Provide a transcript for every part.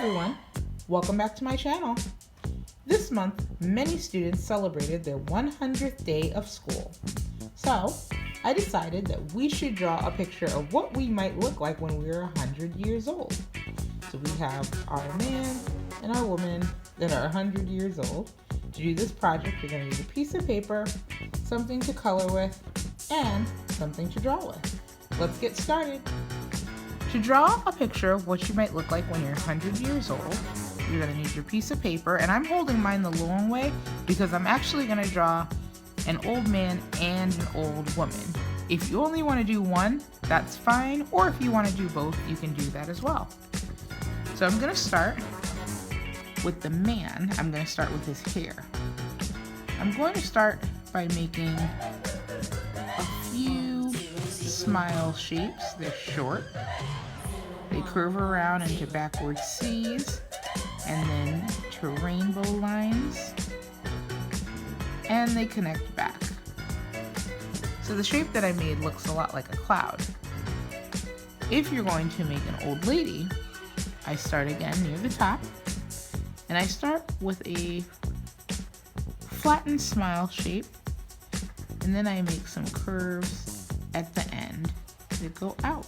everyone, welcome back to my channel. This month, many students celebrated their 100th day of school. So, I decided that we should draw a picture of what we might look like when we are 100 years old. So we have our man and our woman that are 100 years old. To do this project, you're going to need a piece of paper, something to color with, and something to draw with. Let's get started. To draw a picture of what you might look like when you're 100 years old, you're going to need your piece of paper, and I'm holding mine the long way because I'm actually going to draw an old man and an old woman. If you only want to do one, that's fine, or if you want to do both, you can do that as well. So I'm going to start with the man. I'm going to start with his hair. I'm going to start by making a few smile shapes. They're short. They curve around into backward C's and then to rainbow lines, and they connect back. So the shape that I made looks a lot like a cloud. If you're going to make an old lady, I start again near the top, and I start with a flattened smile shape, and then I make some curves at the end that go out.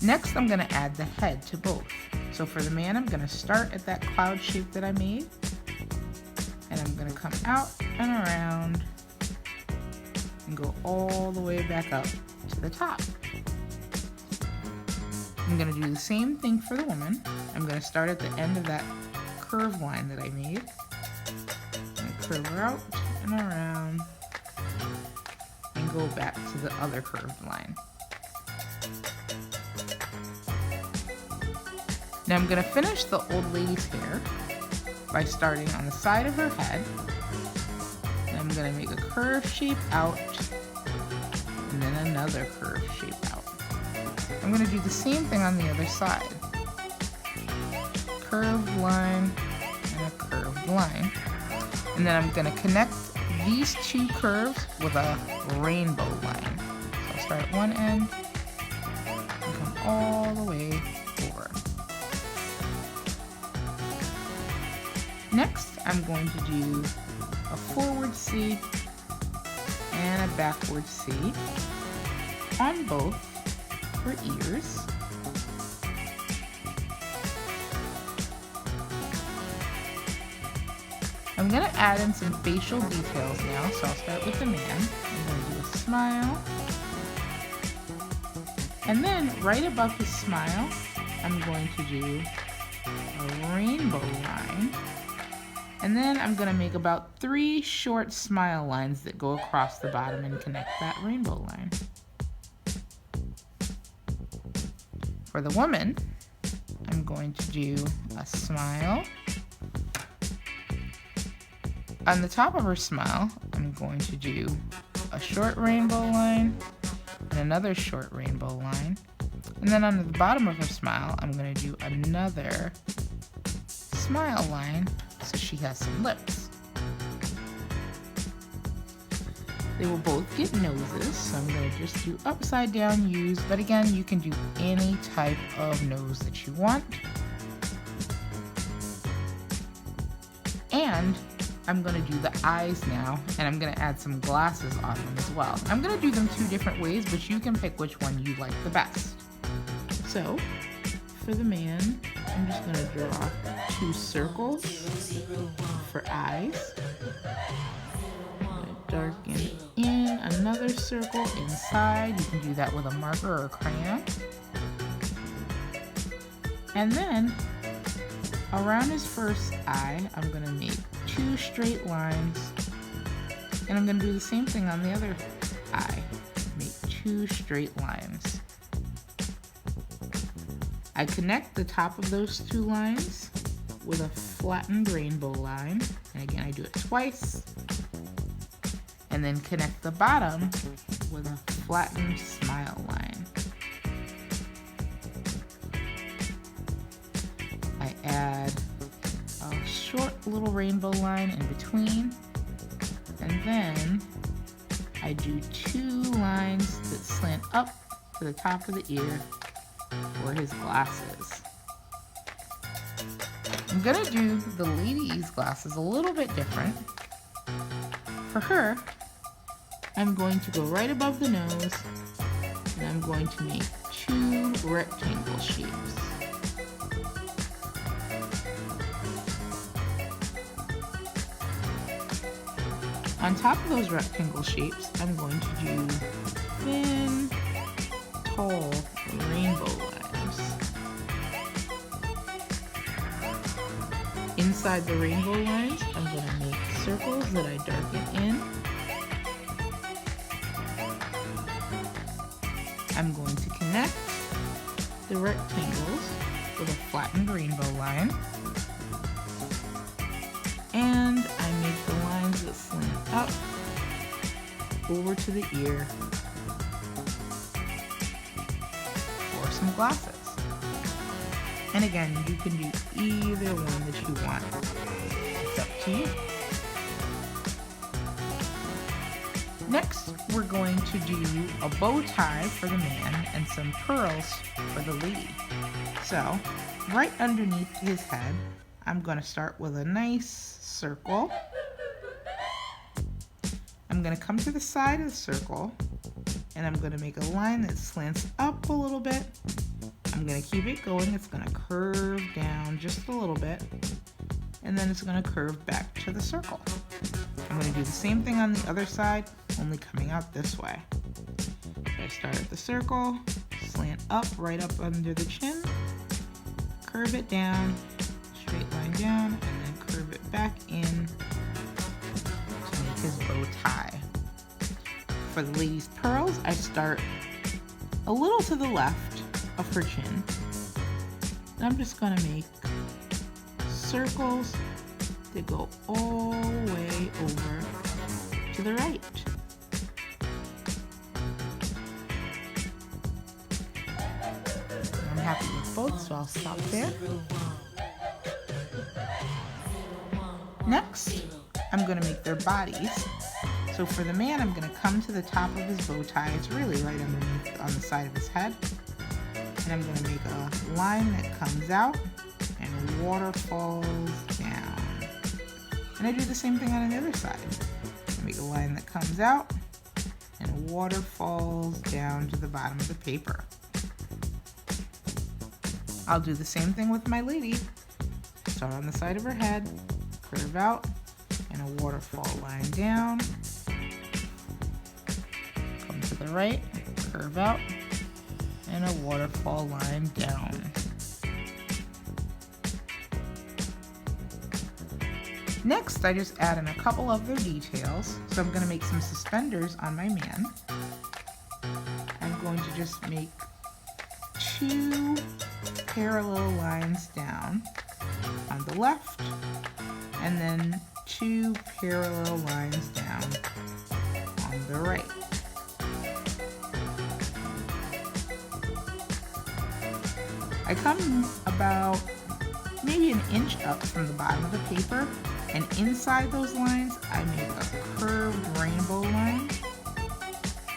Next, I'm going to add the head to both. So for the man, I'm going to start at that cloud shape that I made, and I'm going to come out and around and go all the way back up to the top. I'm going to do the same thing for the woman. I'm going to start at the end of that curved line that I made, and curve her out and around and go back to the other curved line. Now I'm going to finish the old lady's hair by starting on the side of her head. And I'm going to make a curved shape out and then another curved shape out. I'm going to do the same thing on the other side. Curved line and a curved line. And then I'm going to connect these two curves with a rainbow line. So I'll start at one end and come all the way over. Next, I'm going to do a forward C and a backward C on both for ears. I'm going to add in some facial details now, so I'll start with the man. I'm going to do a smile. And then right above his smile, I'm going to do a rainbow line. And then I'm going to make about 3 short smile lines that go across the bottom and connect that rainbow line. For the woman, I'm going to do a smile. On the top of her smile, I'm going to do a short rainbow line and another short rainbow line. And then on the bottom of her smile, I'm going to do another smile line so she has some lips. They will both get noses, so I'm going to just do upside down U's, but again, you can do any type of nose that you want. And I'm going to do the eyes now, and I'm going to add some glasses on them as well. I'm going to do them 2 different ways, but you can pick which one you like the best. So, for the man, I'm just going to draw 2 circles for eyes. I'm going to darken in another circle inside. You can do that with a marker or a crayon. And then, around his first eye, I'm going to make 2 straight lines. And I'm going to do the same thing on the other eye. Make 2 straight lines. I connect the top of those 2 lines with a flattened rainbow line. And again, I do it twice. And then connect the bottom with a flattened smile line. I add a short little rainbow line in between. And then I do 2 lines that slant up to the top of the ear for his glasses. I'm gonna do the lady's glasses a little bit different. For her, I'm going to go right above the nose, and I'm going to make 2 rectangle shapes. On top of those rectangle shapes, I'm going to do thin, tall rainbow lines. Inside the rainbow lines, I'm going to make circles that I darken in. I'm going to connect the rectangles with a flattened rainbow line. And I make the lines that slant up over to the ear for some glasses. And again, you can do either one that you want. It's up to you. Next, we're going to do a bow tie for the man and some pearls for the lady. So, right underneath his head, I'm going to start with a nice circle. I'm going to come to the side of the circle, and I'm going to make a line that slants up a little bit. I'm going to keep it going. It's going to curve down just a little bit, and then it's going to curve back to the circle. I'm going to do the same thing on the other side, only coming out this way. So I start at the circle, slant up right up under the chin, curve it down, straight line down, and then curve it back in to make his bow tie. For the lady's pearls, I start a little to the left of her chin, and I'm just going to make circles that go all the way over to the right. I'm happy with both, so I'll stop there. Next, I'm going to make their bodies. So for the man, I'm going to come to the top of his bow tie. It's really right underneath on the side of his head. And I'm going to make a line that comes out and waterfalls down. And I do the same thing on the other side. I make a line that comes out and waterfalls down to the bottom of the paper. I'll do the same thing with my lady. Start on the side of her head, curve out, and a waterfall line down. Come to the right, curve out, and a waterfall line down. Next, I just add in a couple of their details. So I'm going to make some suspenders on my man. I'm going to just make 2 parallel lines down on the left, and then 2 parallel lines down on the right. I come about maybe an inch up from the bottom of the paper, and inside those lines I make a curved rainbow line,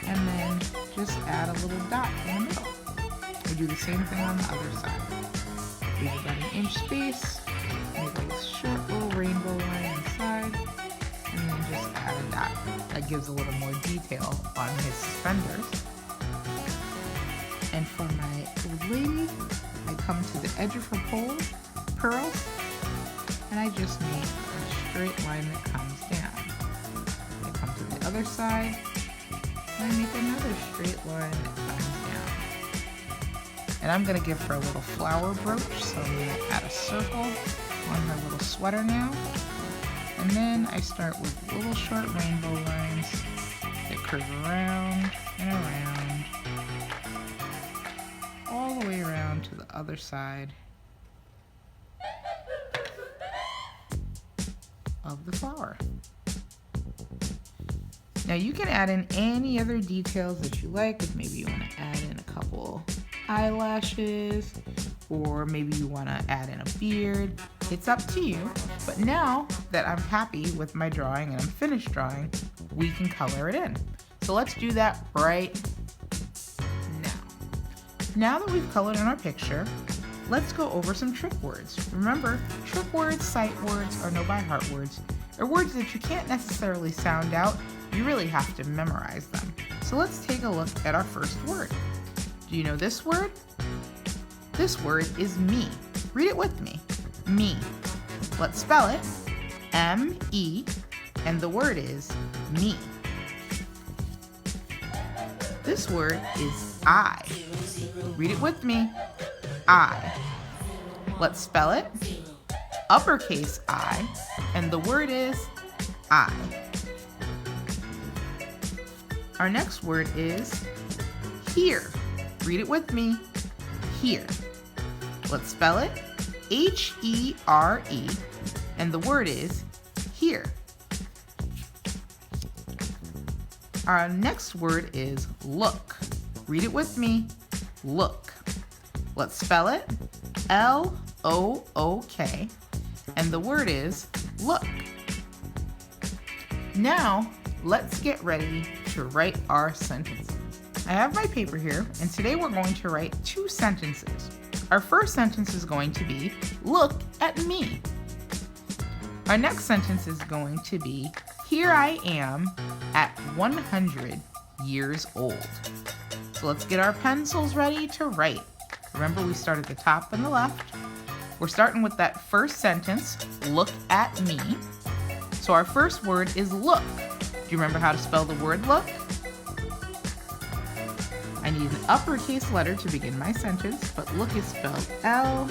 and then just add a little dot in the middle. I do the same thing on the other side. Leave about an inch space, make a short little rainbow line inside, and then just add a dot. That gives a little more detail on his suspenders. And for my lady, I come to the edge of her pearls, and I just make a straight line that comes down. I come to the other side, and I make another straight line that comes down. And I'm going to give her a little flower brooch, so I'm going to add a circle on her little sweater now. And then I start with little short rainbow lines that curve around and around, all the way around to the other side of the flower. Now you can add in any other details that you like. If maybe you want to add in a couple eyelashes, or maybe you want to add in a beard. It's up to you. But now that I'm happy with my drawing and I'm finished drawing, we can color it in. So let's do that right now. Now that we've colored in our picture, let's go over some trick words. Remember, trick words, sight words, or know by heart words are words that you can't necessarily sound out. You really have to memorize them. So let's take a look at our first word. Do you know this word? This word is me. Read it with me. Me. Let's spell it. M-E, and the word is me. This word is I. Read it with me. I. Let's spell it. Uppercase I, and the word is I. Our next word is here. Read it with me. Here. Let's spell it. H-E-R-E, and the word is here. Our next word is look. Read it with me. Look. Let's spell it. L-O-O-K, and the word is look. Now, let's get ready to write our sentences. I have my paper here, and today we're going to write 2 sentences. Our first sentence is going to be, look at me. Our next sentence is going to be, here I am at 100 years old. So let's get our pencils ready to write. Remember, we start at the top and the left. We're starting with that first sentence, look at me. So our first word is look. Do you remember how to spell the word look? I need an uppercase letter to begin my sentence, but look is spelled L-O-O-K.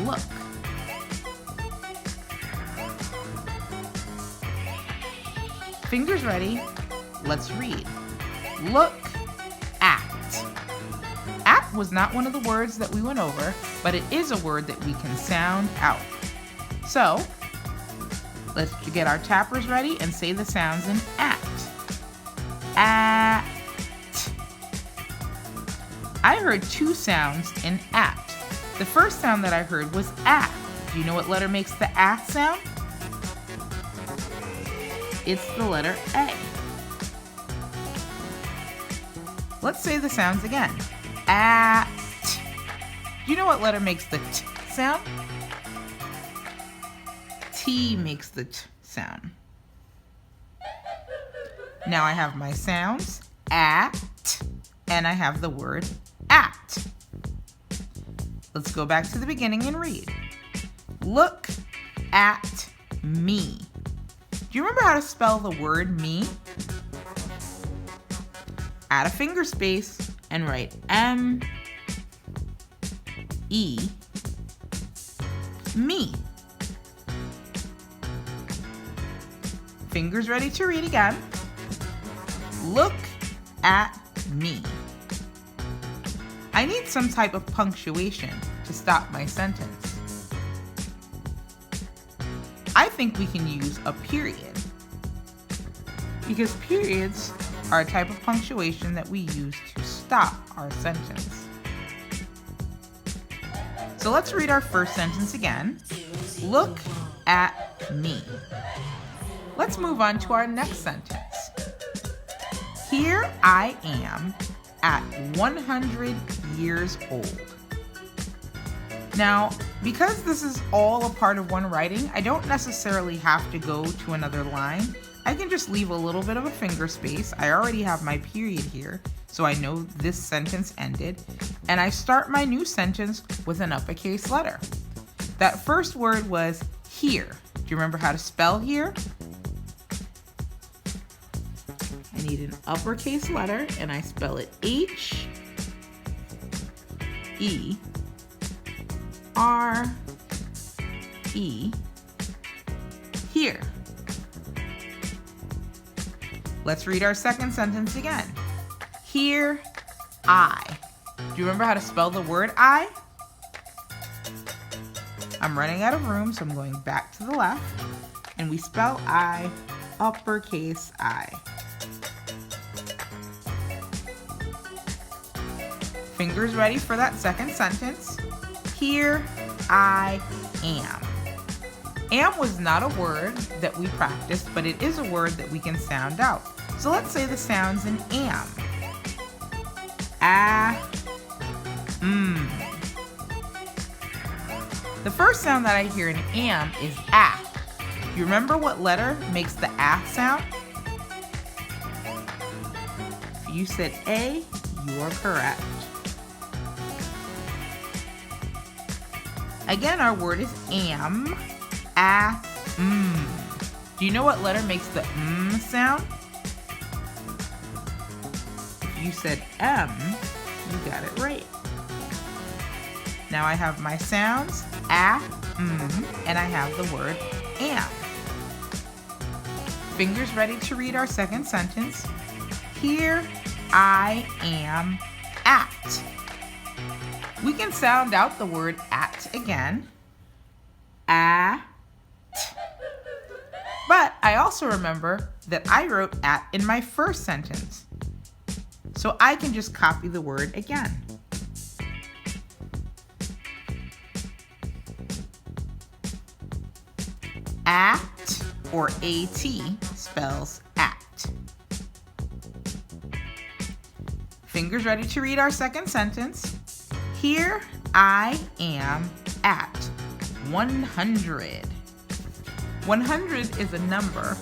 Look. Fingers ready. Let's read. Look at. At was not one of the words that we went over, but it is a word that we can sound out. So, let's get our tappers ready and say the sounds in at. At. I heard 2 sounds in at. The first sound that I heard was at. Do you know what letter makes the at sound? It's the letter A. Let's say the sounds again. At. Do you know what letter makes the t sound? T makes the t sound. Now I have my sounds, at, and I have the word at. Let's go back to the beginning and read. Look at me. Do you remember how to spell the word me? Add a finger space and write M-E, me. Fingers ready to read again. Look at me. I need some type of punctuation to stop my sentence. I think we can use a period, because periods are a type of punctuation that we use to stop our sentence. So let's read our first sentence again. Look at me. Let's move on to our next sentence. Here I am at 100 years old. Now, because this is all a part of one writing, I don't necessarily have to go to another line. I can just leave a little bit of a finger space. I already have my period here, so I know this sentence ended. And I start my new sentence with an uppercase letter. That first word was here. Do you remember how to spell here? I need an uppercase letter, and I spell it H-E-R-E, here. Let's read our second sentence again. Here, I. Do you remember how to spell the word I? I'm running out of room, so I'm going back to the left, and we spell I, uppercase I. Fingers ready for that second sentence. Here I am. Am was not a word that we practiced, but it is a word that we can sound out. So let's say the sounds in am. The first sound that I hear in am is ah. You remember what letter makes the ah sound? If you said A, you are correct. Again, our word is am. Do you know what letter makes the sound? If you said M, you got it right. Now I have my sounds, and I have the word am. Fingers ready to read our second sentence. Here I am at. We can sound out the word at again. At. But I also remember that I wrote at in my first sentence. So I can just copy the word again. At, or A-T, spells at. Fingers ready to read our second sentence. Here I am at 100. 100 is a number.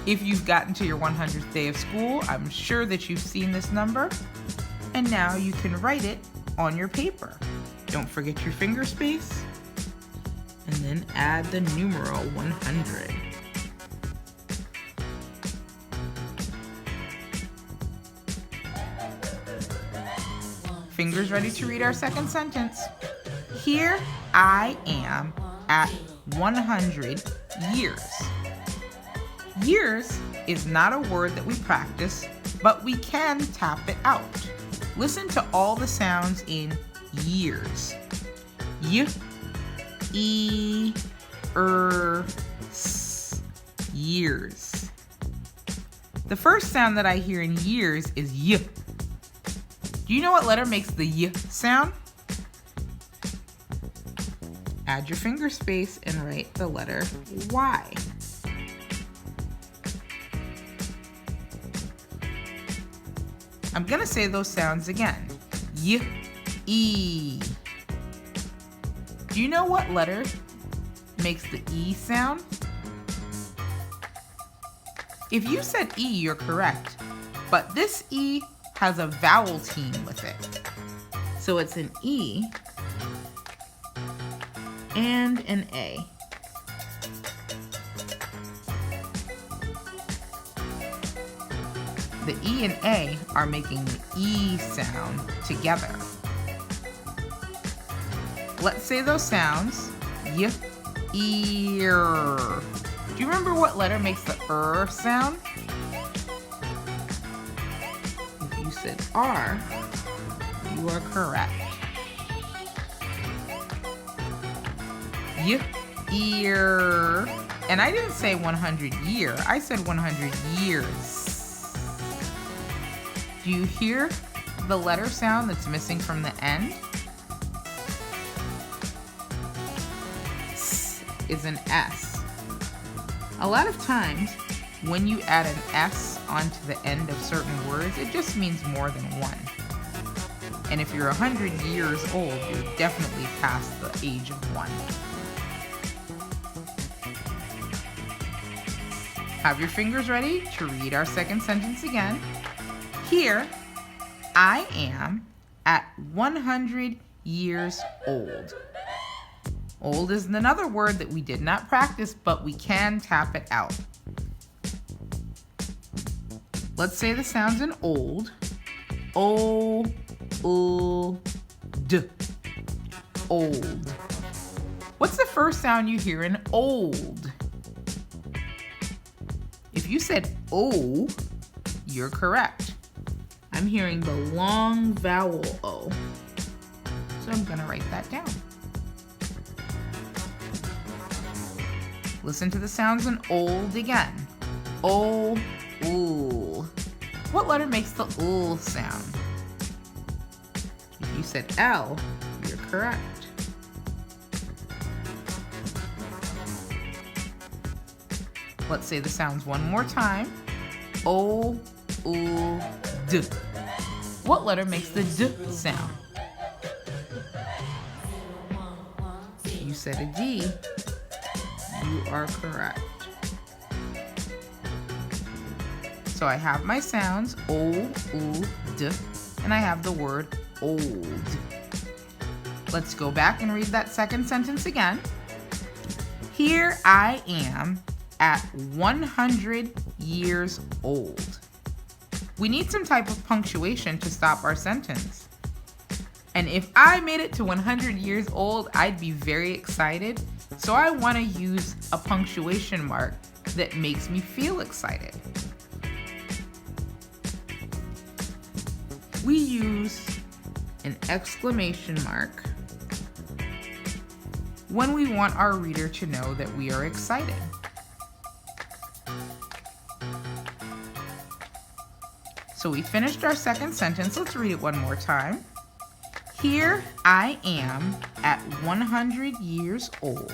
If you've gotten to your 100th day of school, I'm sure that you've seen this number, and now you can write it on your paper. Don't forget your finger space, and then add the numeral 100. Fingers ready to read our second sentence. Here I am at 100 years. Years is not a word that we practice, but we can tap it out. Listen to all the sounds in years. Y, E, S, years. The first sound that I hear in years is Y. Do you know what letter makes the Y sound? Add your finger space and write the letter Y. I'm gonna say those sounds again. Y, E. Do you know what letter makes the E sound? If you said E, you're correct, but this E has a vowel team with it. So it's an E and an A. The E and A are making the E sound together. Let's say those sounds. Y, ear. Do you remember what letter makes the sound? If you said R, you are correct. Y, ear. And I didn't say 100 year, I said 100 years. Do you hear the letter sound that's missing from the end? S is an S. A lot of times, when you add an S onto the end of certain words, it just means more than one. And if you're 100 years old, you're definitely past the age of 1. Have your fingers ready to read our second sentence again. Here, I am at 100 years old. Old is another word that we did not practice, but we can tap it out. Let's say the sounds in old. O, D. Old. What's the first sound you hear in old? If you said O, you're correct. I'm hearing the long vowel O. So I'm gonna write that down. Listen to the sounds in old again. O, ool. What letter makes the ool sound? If you said L, you're correct. Let's say the sounds one more time. O, U, D. What letter makes the D sound? You said a D. You are correct. So I have my sounds O, U, D, and I have the word old. Let's go back and read that second sentence again. Here I am at 100 years old. We need some type of punctuation to stop our sentence. And if I made it to 100 years old, I'd be very excited. So I want to use a punctuation mark that makes me feel excited. We use an exclamation mark when we want our reader to know that we are excited. So we finished our second sentence. Let's read it one more time. Here I am at 100 years old.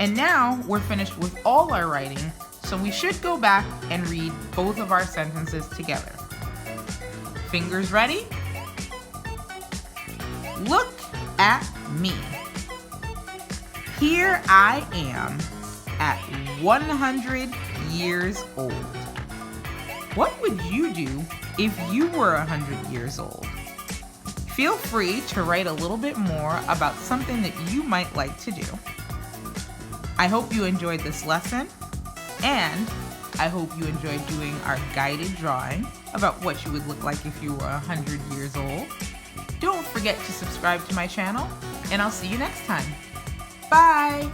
And now we're finished with all our writing, so we should go back and read both of our sentences together. Fingers ready? Look at me. Here I am at 100 years old. What would you do if you were 100 years old? Feel free to write a little bit more about something that you might like to do. I hope you enjoyed this lesson, and I hope you enjoyed doing our guided drawing about what you would look like if you were 100 years old. Don't forget to subscribe to my channel, and I'll see you next time. Bye!